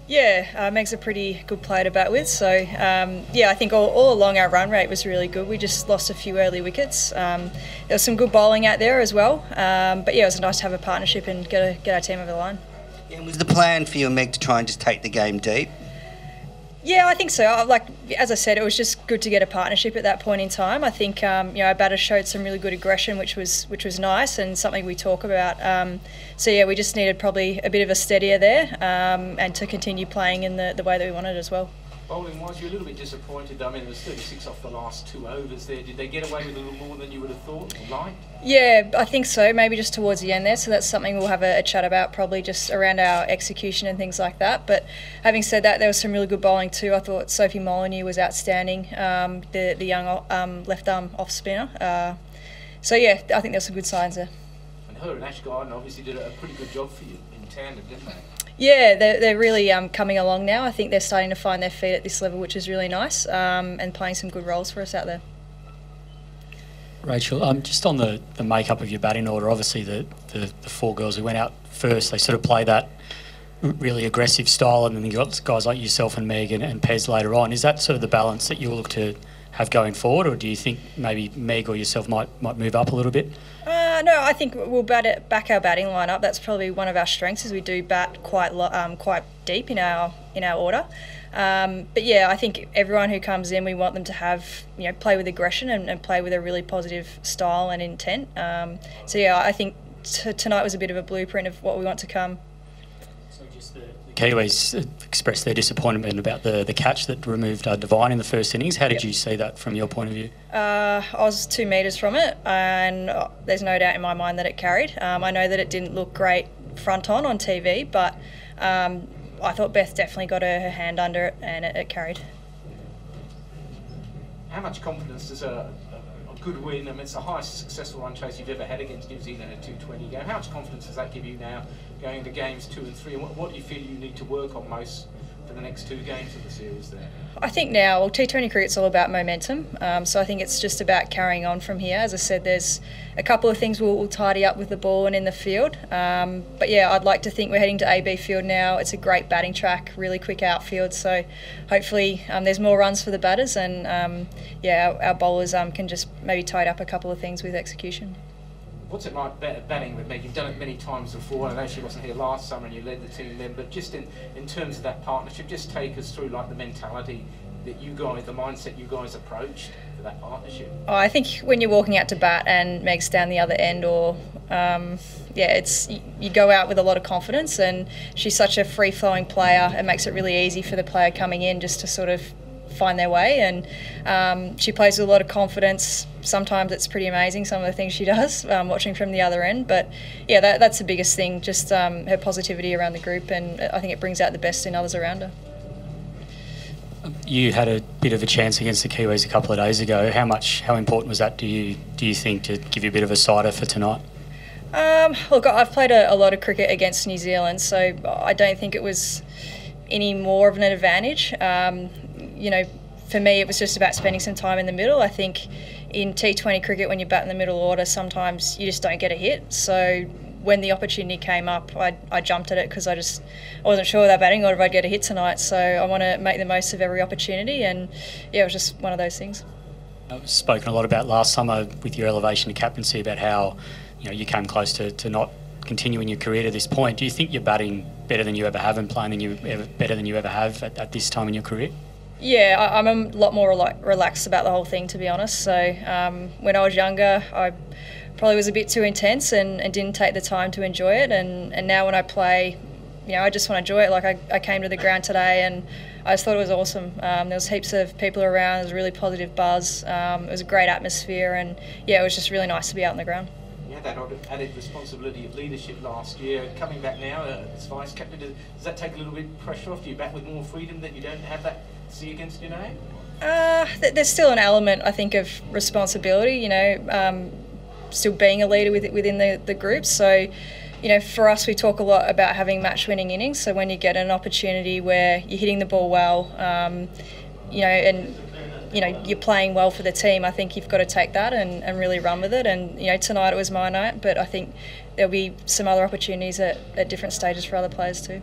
Yeah, Meg's a pretty good player to bat with. So, yeah, I think all along our run rate was really good. We just lost a few early wickets. There was some good bowling out there as well. But, yeah, it was nice to have a partnership and get our team over the line. And was the plan for you and Meg to try and just take the game deep? Yeah, I think so. As I said, it was just good to get a partnership at that point in time. I think our batters showed some really good aggression, which was nice and something we talk about. So yeah, we just needed probably a bit of a steadier there and to continue playing in the way that we wanted as well. Bowling-wise, you're a little bit disappointed. I mean, it was 36 off the last 2 overs there. Did they get away with a little more than you would have thought, right? Yeah, I think so. Maybe just towards the end there. So that's something we'll have a chat about, probably just around our execution and things like that. But having said that, there was some really good bowling too. I thought Sophie Molyneux was outstanding, the young left arm off spinner. So yeah, I think there's some good signs there. And her and Ash Garden obviously did a pretty good job for you in tandem, didn't they? Yeah, they're really coming along now. I think they're starting to find their feet at this level, which is really nice, and playing some good roles for us out there. Rachael, just on the makeup of your batting order, obviously the 4 girls who went out first, they sort of play that really aggressive style, and then you've got guys like yourself and Meg and Pez later on. Is that sort of the balance that you'll look to have going forward, or do you think maybe Meg or yourself might move up a little bit? No, I think we'll back our batting lineup. That's probably one of our strengths, is we do bat quite deep in our order. But yeah, I think everyone who comes in, we want them to have play with aggression and play with a really positive style and intent. So yeah, I think tonight was a bit of a blueprint of what we want to come. So just the Kiwis expressed their disappointment about the catch that removed Devine in the first innings. How did you see that from your point of view? I was 2 metres from it, and there's no doubt in my mind that it carried. I know that it didn't look great front on TV, but I thought Beth definitely got her hand under it, and it carried. How much confidence does a good win, I mean, it's the highest successful run chase you've ever had against New Zealand in a 220 game. How much confidence does that give you now going into games 2 and 3, and what do you feel you need to work on most for the next 2 games of the series there? I think now, T20 cricket's all about momentum, so I think it's just about carrying on from here. As I said, there's a couple of things we'll tidy up with the ball and in the field, but yeah, I'd like to think we're heading to AB field now. It's a great batting track, really quick outfield, so hopefully there's more runs for the batters, and yeah, our bowlers can just maybe tidy up a couple of things with execution. What's it like batting with Meg? You've done it many times before. I know she wasn't here last summer and you led the team then, but just in terms of that partnership, just take us through like the mentality that you guys, the mindset you guys approached for that partnership. Oh, I think when you're walking out to bat and Meg's down the other end, or yeah, you go out with a lot of confidence, and she's such a free-flowing player. It makes it really easy for the player coming in just to sort of find their way, and she plays with a lot of confidence. Sometimes it's pretty amazing, some of the things she does, watching from the other end, but yeah, that's the biggest thing, just her positivity around the group, and I think it brings out the best in others around her. You had a bit of a chance against the Kiwis a couple of days ago. How important was that, do you think, to give you a bit of a cider for tonight? Look, I've played a lot of cricket against New Zealand, so I don't think it was any more of an advantage. For me, it was just about spending some time in the middle. I think in T20 cricket, when you bat in the middle order, sometimes you just don't get a hit. So when the opportunity came up, I jumped at it because I wasn't sure with our batting order if I'd get a hit tonight. So I want to make the most of every opportunity, and yeah, it was just one of those things. I've spoken a lot about last summer with your elevation to captaincy about how you came close to not continuing your career to this point. Do you think you're batting better than you ever have and playing better than you ever have at this time in your career? Yeah, I'm a lot more relaxed about the whole thing, to be honest. So when I was younger, I probably was a bit too intense and didn't take the time to enjoy it. And now when I play, I just want to enjoy it. Like I came to the ground today and I just thought it was awesome. There was heaps of people around. There was a really positive buzz. It was a great atmosphere, and yeah, it was just really nice to be out on the ground. You had that added responsibility of leadership last year. Coming back now as vice captain, does that take a little bit of pressure off? Do you back with more freedom that you don't have that C against your name? There's still an element, I think, of responsibility. Still being a leader within the group. So, for us, we talk a lot about having match-winning innings. So when you get an opportunity where you're hitting the ball well, and you're playing well for the team, I think you've got to take that and really run with it. And tonight it was my night, but I think there'll be some other opportunities at different stages for other players too.